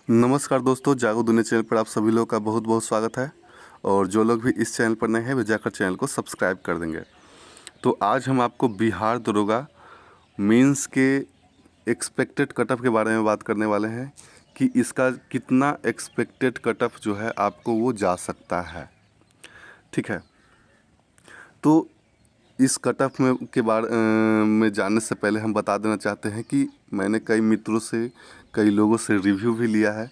नमस्कार दोस्तों, जागो दुनिया चैनल पर आप सभी लोगों का बहुत बहुत स्वागत है। और जो लोग भी इस चैनल पर नए हैं वे जाकर चैनल को सब्सक्राइब कर देंगे। तो आज हम आपको बिहार दरोगा मेंस के एक्सपेक्टेड कट ऑफ के बारे में बात करने वाले हैं कि इसका कितना एक्सपेक्टेड कट ऑफ जो है आपको वो जा सकता है। ठीक है, तो इस कट ऑफ में के बारे में जानने से पहले हम बता देना चाहते हैं कि मैंने कई मित्रों से, कई लोगों से रिव्यू भी लिया है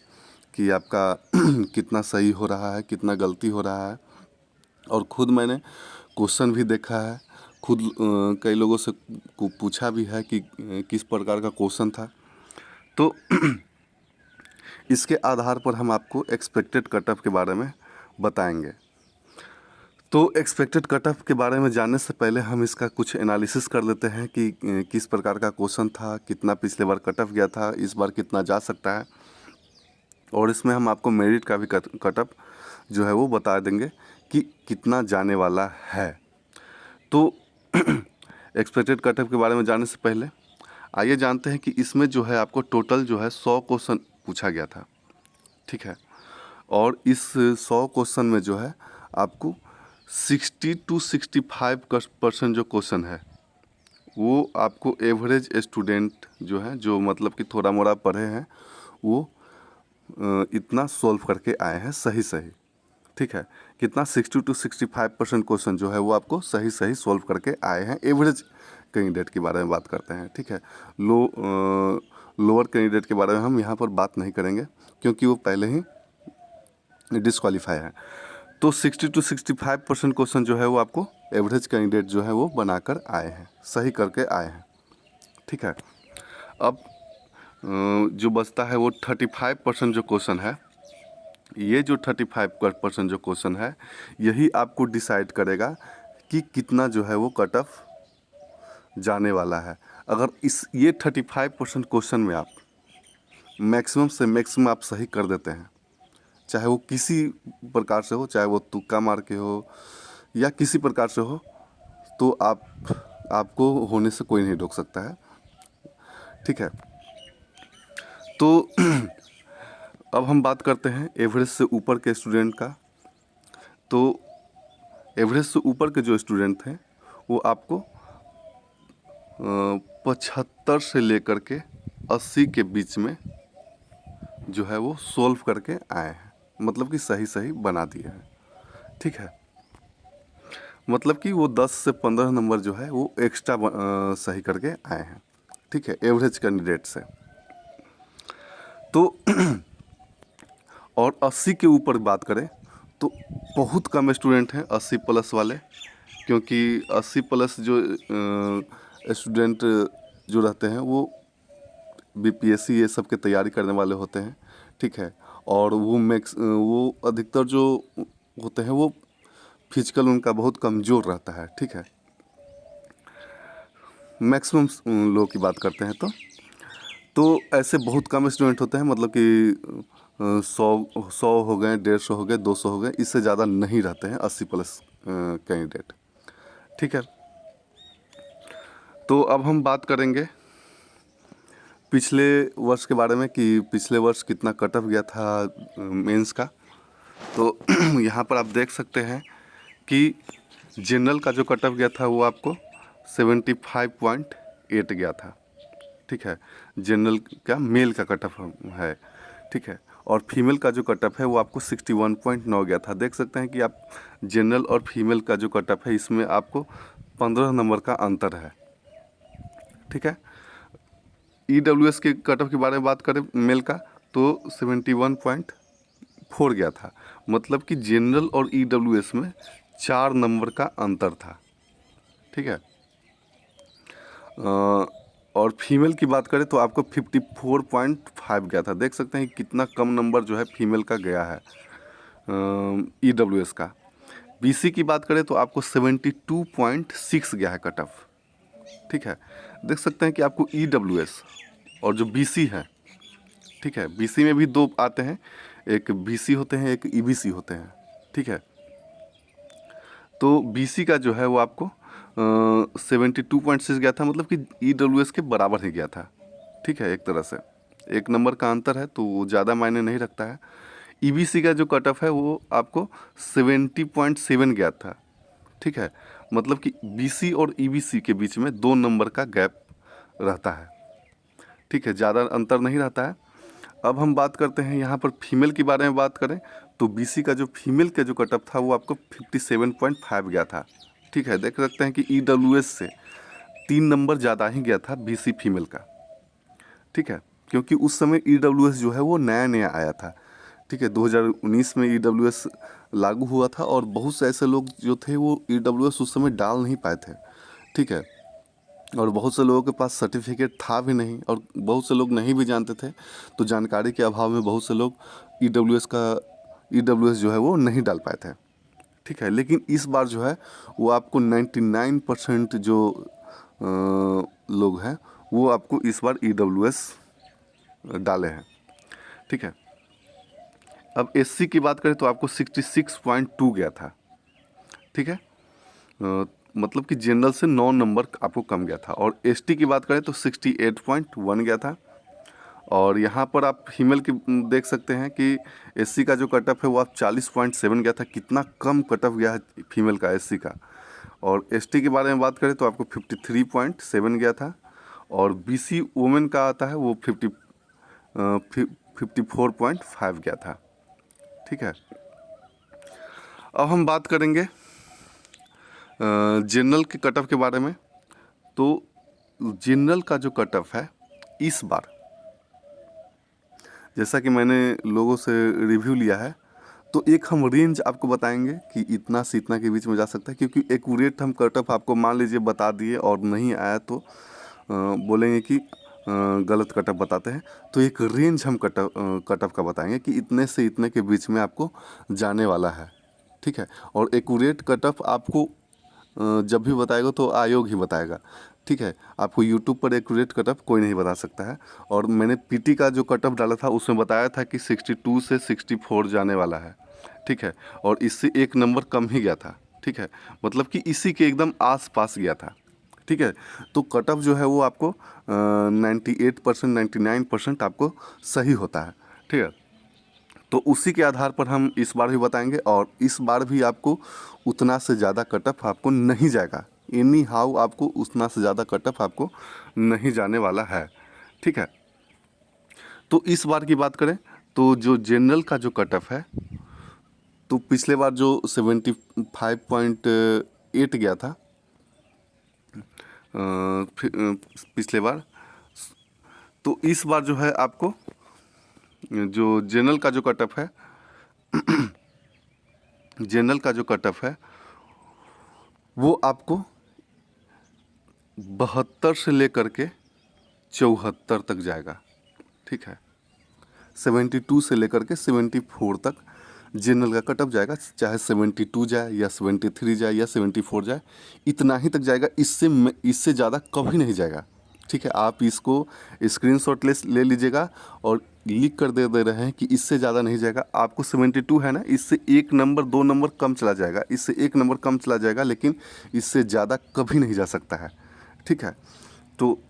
कि आपका कितना सही हो रहा है, कितना गलती हो रहा है। और ख़ुद मैंने क्वेश्चन भी देखा है, खुद कई लोगों से को पूछा भी है कि किस प्रकार का क्वेश्चन था। तो इसके आधार पर हम आपको एक्सपेक्टेड कट ऑफ के बारे में बताएंगे। तो एक्सपेक्टेड कट ऑफ के बारे में जानने से पहले हम इसका कुछ एनालिसिस कर लेते हैं कि किस प्रकार का क्वेश्चन था, कितना पिछले बार कट ऑफ गया था, इस बार कितना जा सकता है। और इसमें हम आपको मेरिट का भी कट ऑफ जो है वो बता देंगे कि कितना जाने वाला है। तो एक्सपेक्टेड कट ऑफ के बारे में जानने से पहले आइए जानते हैं कि इसमें जो है आपको टोटल जो है 100 क्वेश्चन पूछा गया था। ठीक है, और इस 100 क्वेश्चन में जो है आपको 60 to 65% जो क्वेश्चन है वो आपको एवरेज स्टूडेंट जो है, जो मतलब कि थोड़ा मोड़ा पढ़े हैं, वो इतना सॉल्व करके आए हैं सही सही। ठीक है, कितना 60 to 65% क्वेश्चन जो है वो आपको सही सही सॉल्व करके आए हैं। एवरेज कैंडिडेट के बारे में बात करते हैं। ठीक है, लोअर कैंडिडेट के बारे में हम यहाँ पर बात नहीं करेंगे क्योंकि वो पहले ही डिस्क्वालीफाई है। तो 60 to 65% क्वेश्चन जो है वो आपको एवरेज कैंडिडेट जो है वो बनाकर आए हैं, सही करके आए हैं। ठीक है, अब जो बचता है वो 35% जो क्वेश्चन है, ये जो 35% जो क्वेश्चन है यही आपको डिसाइड करेगा कि कितना जो है वो कट ऑफ जाने वाला है। अगर ये 35% क्वेश्चन में आप मैक्सिमम से मैक्सिमम आप सही कर देते हैं, चाहे वो किसी प्रकार से हो, चाहे वो तुक्का मार के हो या किसी प्रकार से हो, तो आपको होने से कोई नहीं रोक सकता है। ठीक है, तो अब हम बात करते हैं एवरेज से ऊपर के स्टूडेंट का। तो एवरेज से ऊपर के जो स्टूडेंट थे वो आपको 75 से लेकर के 80 के बीच में जो है वो सॉल्व करके आए हैं, मतलब कि सही सही बना दिए हैं। ठीक है, मतलब कि वो 10 से 15 नंबर जो है वो एक्स्ट्रा सही करके आए हैं। ठीक है, एवरेज कैंडिडेट से। तो और 80 के ऊपर बात करें तो बहुत कम स्टूडेंट हैं 80 प्लस वाले, क्योंकि 80 प्लस जो स्टूडेंट जो रहते हैं वो बीपीएससी ये सब के तैयारी करने वाले होते हैं। ठीक है, और वो अधिकतर जो होते हैं वो फिजिकल उनका बहुत कमज़ोर रहता है। ठीक है, मैक्सिमम लोग की बात करते हैं तो ऐसे बहुत कम स्टूडेंट होते हैं, मतलब कि 100 हो गए, 150 हो गए, 200 हो गए, इससे ज़्यादा नहीं रहते हैं 80 प्लस कैंडिडेट। ठीक है, तो अब हम बात करेंगे पिछले वर्ष के बारे में कि पिछले वर्ष कितना कट ऑफ गया था मेंस का। तो यहाँ पर आप देख सकते हैं कि जनरल का जो कट ऑफ गया था वो आपको 75.8 गया था। ठीक है, जनरल का मेल का कट ऑफ है। ठीक है, और फीमेल का जो कट ऑफ है वो आपको 61.9 गया था। देख सकते हैं कि आप जनरल और फीमेल का जो कट ऑफ है इसमें आपको 15 नंबर का अंतर है। ठीक है, EWS के कट ऑफ के बारे में बात करें मेल का तो 71.4 गया था, मतलब कि जनरल और EWS में 4 नंबर का अंतर था। ठीक है, और फीमेल की बात करें तो आपको 54.5 गया था। देख सकते हैं कितना कम नंबर जो है फीमेल का गया है EWS का। BC की बात करें तो आपको 72.6 गया है कट ऑफ। ठीक है, देख सकते हैं कि आपको EWS और जो BC है, ठीक है, BC में भी दो आते हैं, एक BC होते हैं, एक EBC होते हैं। ठीक है, तो BC का जो है वो आपको 72.6 गया था, मतलब कि EWS के बराबर ही गया था। ठीक है, एक तरह से 1 नंबर का अंतर है तो वो ज़्यादा मायने नहीं रखता है। ईबीसी का जो कट ऑफ है वो आपको 70.7 गया था, ठीक है। मतलब कि बीसी और ईबीसी के बीच में 2 नंबर का गैप रहता है, ठीक है, ज़्यादा अंतर नहीं रहता है। अब हम बात करते हैं यहाँ पर फीमेल के बारे में बात करें तो बीसी का जो फीमेल का जो कट ऑफ था वो आपको 57.5 गया था, ठीक है। देख सकते हैं कि ईडब्ल्यूएस से 3 नंबर ज़्यादा ही गया था बीसी फीमेल का, ठीक है, क्योंकि उस समय ईडब्ल्यूएस जो है वो नया नया आया था, ठीक है। 2019 में ईडब्ल्यूएस लागू हुआ था और बहुत से ऐसे लोग जो थे वो ईडब्ल्यूएस उस समय डाल नहीं पाए थे, ठीक है। और बहुत से लोगों के पास सर्टिफिकेट था भी नहीं और बहुत से लोग नहीं भी जानते थे, तो जानकारी के अभाव में बहुत से लोग ईडब्ल्यूएस जो है वो नहीं डाल पाए थे, ठीक है। लेकिन इस बार जो है वो आपको 99% जो लोग हैं वो आपको इस बार ईडब्ल्यूएस डाले हैं, ठीक है। अब एससी की बात करें तो आपको 66.2 गया था, ठीक है। मतलब कि जनरल से 9 नंबर आपको कम गया था। और एसटी की बात करें तो 68.1 गया था। और यहाँ पर आप फीमेल की देख सकते हैं कि एससी का जो कट ऑफ है वो आप 40.7 गया था। कितना कम कट ऑफ गया है फीमेल का एससी का। और एसटी के बारे में बात करें तो आपको 53.7 गया था। और बीसी वुमेन का आता है वो 54.5 गया था, ठीक है। अब हम बात करेंगे जनरल के कट ऑफ के बारे में। तो जनरल का जो कट ऑफ है इस बार, जैसा कि मैंने लोगों से रिव्यू लिया है, तो एक हम रेंज आपको बताएंगे कि इतना से इतना के बीच में जा सकता है, क्योंकि एक्यूरेट हम कट ऑफ आपको मान लीजिए बता दिए और नहीं आया तो बोलेंगे कि गलत कट ऑफ बताते हैं। तो एक रेंज हम कट ऑफ का बताएंगे कि इतने से इतने के बीच में आपको जाने वाला है, ठीक है। और एक्यूरेट कट ऑफ आपको जब भी बताएगा तो आयोग ही बताएगा, ठीक है। आपको यूट्यूब पर एक्यूरेट कट ऑफ कोई नहीं बता सकता है। और मैंने पीटी का जो कट ऑफ डाला था उसमें बताया था कि 62 से 64 जाने वाला है, ठीक है। और इससे 1 नंबर कम ही गया था, ठीक है। मतलब कि इसी के एकदम आस पास गया था, ठीक है। तो कट ऑफ जो है वो आपको 98% 99% आपको सही होता है, ठीक है। तो उसी के आधार पर हम इस बार भी बताएंगे। और इस बार भी आपको उतना से ज़्यादा कट ऑफ आपको नहीं जाएगा। एनी हाउ आपको उतना से ज़्यादा कट ऑफ आपको नहीं जाने वाला है, ठीक है। तो इस बार की बात करें तो जो जनरल का जो कट ऑफ है, तो पिछले बार जो 75.8 गया था पिछले बार, तो इस बार जो है आपको जो जनरल का जो कट ऑफ है जनरल का जो कट ऑफ है वो आपको 72 से लेकर के 74 तक जाएगा, ठीक है। 72 से लेकर के 74 तक जनरल का कट ऑफ जाएगा। चाहे 72 जाए या 73 जाए या 74 जाए, इतना ही तक जाएगा। इससे ज़्यादा कभी नहीं जाएगा, ठीक है। आप इसको स्क्रीनशॉट ले लीजिएगा और लिख कर दे रहे हैं कि इससे ज़्यादा नहीं जाएगा। आपको 72 है ना, इससे 1 नंबर 2 नंबर कम चला जाएगा, इससे 1 नंबर कम चला जाएगा, लेकिन इससे ज़्यादा कभी नहीं जा सकता है, ठीक है। तो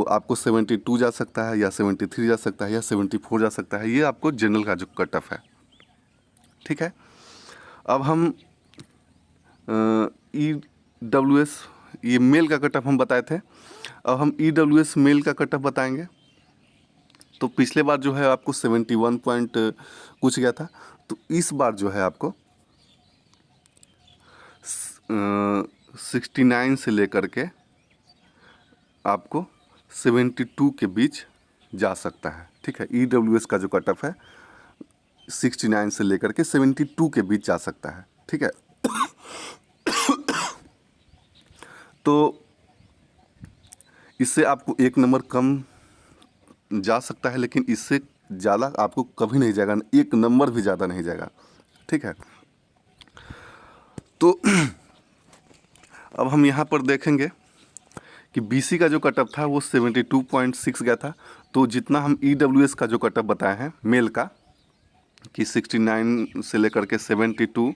आपको 72 जा सकता है या 73 जा सकता है या 74 जा सकता है। ये आपको जनरल का जो कट ऑफ है, ठीक है। अब हम EWS ये मेल का कट ऑफ हम बताए थे। अब हम EWS मेल का कट ऑफ बताएंगे। तो पिछले बार जो है आपको 71 पॉइंट कुछ गया था। तो इस बार जो है आपको 69 से लेकर के आपको 72 के बीच जा सकता है, ठीक है। EWS का जो कट ऑफ है 69 से लेकर के 72 के बीच जा सकता है, ठीक है। तो इससे आपको 1 नंबर कम जा सकता है, लेकिन इससे ज़्यादा आपको कभी नहीं जाएगा, 1 नंबर भी ज़्यादा नहीं जाएगा, ठीक है। तो अब हम यहाँ पर देखेंगे कि बीसी का जो कट ऑफ था वो 72.6 गया था। तो जितना हम EWS का जो कट ऑफ बताए हैं मेल का कि 69 से लेकर के 72,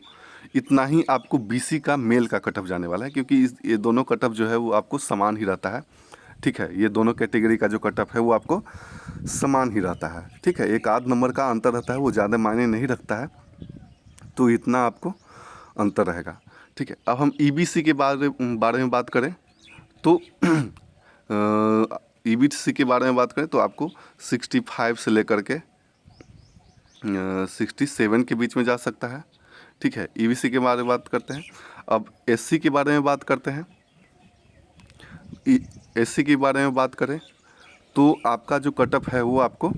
इतना ही आपको बीसी का मेल का कट ऑफ जाने वाला है, क्योंकि ये दोनों कट ऑफ जो है वो आपको समान ही रहता है, ठीक है। ये दोनों कैटेगरी का जो कट ऑफ है वो आपको समान ही रहता है। ठीक है, एक आध नंबर का अंतर रहता है, वो ज़्यादा मायने नहीं रखता है, तो इतना आपको अंतर रहेगा। ठीक है, अब हम ईबीसी के बारे में बात करें तो ईबीसी के बारे में बात करें तो आपको 65 से लेकर के 67 के बीच में जा सकता है। ठीक है, ईबीसी के बारे में बात करते हैं। अब एससी के बारे में बात करते हैं। एससी के बारे में बात करें तो आपका जो कट ऑफ है वो आपको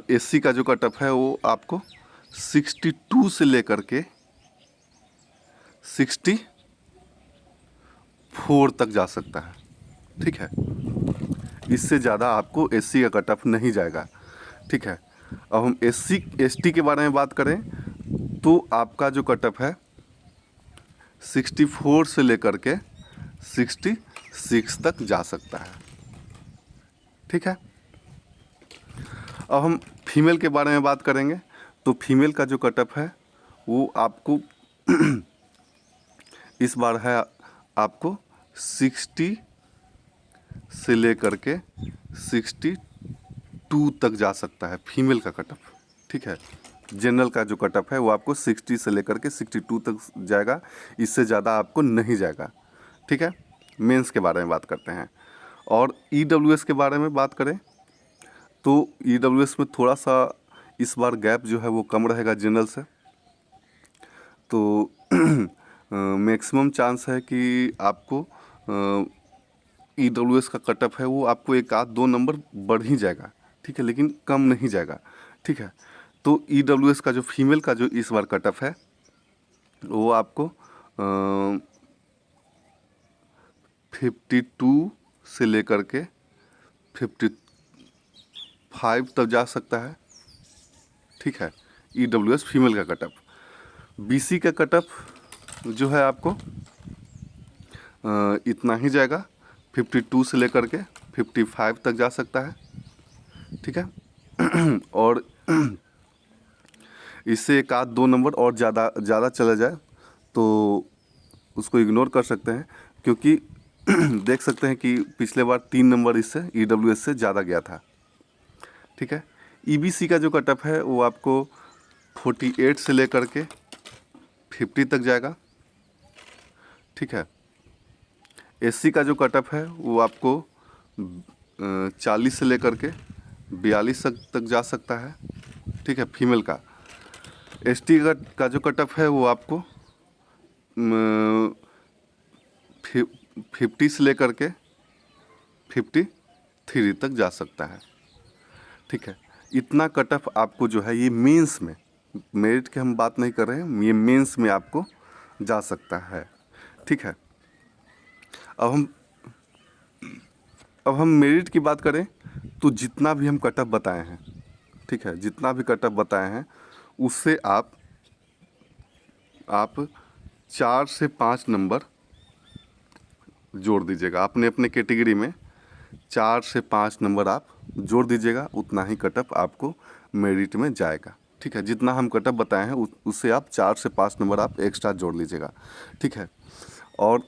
एससी का जो कट ऑफ है वो आपको 62 से लेकर के 64 तक जा सकता है। ठीक है, इससे ज़्यादा आपको एससी का कट ऑफ नहीं जाएगा। ठीक है, अब हम एससी एसटी के बारे में बात करें तो आपका जो कट ऑफ है 64 से लेकर के 66 तक जा सकता है। ठीक है, अब हम फीमेल के बारे में बात करेंगे तो फीमेल का जो कट ऑफ है वो आपको इस बार है आपको 60 से लेकर के 62 तक जा सकता है फीमेल का कट ऑफ। ठीक है, जनरल का जो कट ऑफ है वो आपको 60 से लेकर के 62 तक जाएगा, इससे ज़्यादा आपको नहीं जाएगा। ठीक है, मेंस के बारे में बात करते हैं। और ईडब्ल्यूएस के बारे में बात करें तो ईडब्ल्यूएस में थोड़ा सा इस बार गैप जो है वो कम रहेगा जनरल से, तो मैक्सिमम चांस है कि आपको ईडब्ल्यूएस का कट ऑफ है वो आपको एक आध दो नंबर बढ़ ही जाएगा। ठीक है, लेकिन कम नहीं जाएगा। ठीक है, तो ईडब्ल्यूएस का जो फीमेल का जो इस बार कट ऑफ है वो आपको 52 से लेकर के 55 तक जा सकता है। ठीक है, ईडब्ल्यूएस फीमेल का कट ऑफ। बीसी का कट ऑफ जो है आपको इतना ही जाएगा, 52 से लेकर के 55 तक जा सकता है। ठीक है, और इससे एक आध दो नंबर और ज़्यादा चला जाए तो उसको इग्नोर कर सकते हैं, क्योंकि देख सकते हैं कि पिछले बार 3 नंबर इससे ईडब्ल्यूएस से ज़्यादा गया था। ठीक है, ईबीसी का जो कट ऑफ है वो आपको 48 से लेकर के 50 तक जाएगा। ठीक है, एससी का जो कट ऑफ है वो आपको 40 से लेकर के 42 तक जा सकता है। ठीक है, फीमेल का। एसटी का जो कट ऑफ है वो आपको 50 से लेकर के 53 तक जा सकता है। ठीक है, इतना कट ऑफ आपको जो है ये मेंस में, मेरिट की हम बात नहीं कर रहे हैं, ये मेंस में आपको जा सकता है। ठीक है, अब हम मेरिट की बात करें तो जितना भी हम कट ऑफ बताए हैं, ठीक है, जितना भी कट ऑफ बताए हैं उससे आप 4 से 5 नंबर जोड़ दीजिएगा। आपने अपने कैटेगरी में 4 से 5 नंबर आप जोड़ दीजिएगा, उतना ही कट ऑफ आपको मेरिट में जाएगा। ठीक है, जितना हम कट ऑफ बताए हैं उससे आप 4 से 5 नंबर आप एक्स्ट्रा जोड़ लीजिएगा। ठीक है, और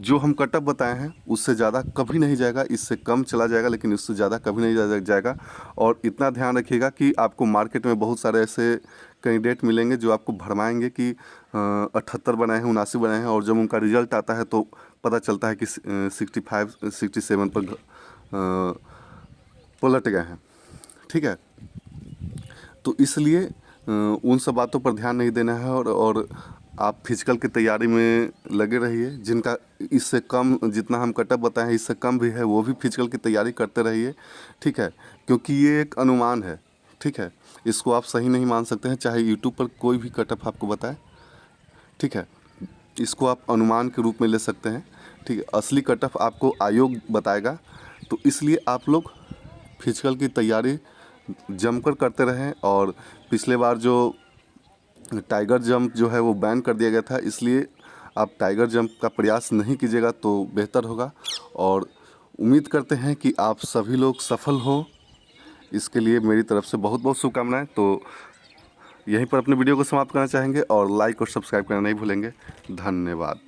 जो हम कट ऑफ बताए हैं उससे ज़्यादा कभी नहीं जाएगा, इससे कम चला जाएगा लेकिन उससे ज़्यादा कभी नहीं जाएगा। और इतना ध्यान रखिएगा कि आपको मार्केट में बहुत सारे ऐसे कैंडिडेट मिलेंगे जो आपको भरमाएंगे कि 78 बनाए हैं, 79 बनाए हैं, और जब उनका रिजल्ट आता है तो पता चलता है कि 65 67 पर पलट गए हैं। ठीक है, तो इसलिए उन सब बातों पर ध्यान नहीं देना है, और आप फिजिकल की तैयारी में लगे रहिए। जिनका इससे कम, जितना हम कट ऑफ बताए हैं इससे कम भी है, वो भी फिजिकल की तैयारी करते रहिए। ठीक है, क्योंकि ये एक अनुमान है। ठीक है, इसको आप सही नहीं मान सकते हैं, चाहे यूट्यूब पर कोई भी कट ऑफ आपको बताए। ठीक है, इसको आप अनुमान के रूप में ले सकते हैं। ठीक है, असली कट ऑफ आपको आयोग बताएगा, तो इसलिए आप लोग फिजिकल की तैयारी जमकर करते रहें। और पिछले बार जो टाइगर जंप जो है वो बैन कर दिया गया था, इसलिए आप टाइगर जंप का प्रयास नहीं कीजिएगा तो बेहतर होगा। और उम्मीद करते हैं कि आप सभी लोग सफल हों, इसके लिए मेरी तरफ से बहुत बहुत शुभकामनाएं। तो यहीं पर अपने वीडियो को समाप्त करना चाहेंगे, और लाइक और सब्सक्राइब करना नहीं भूलेंगे। धन्यवाद।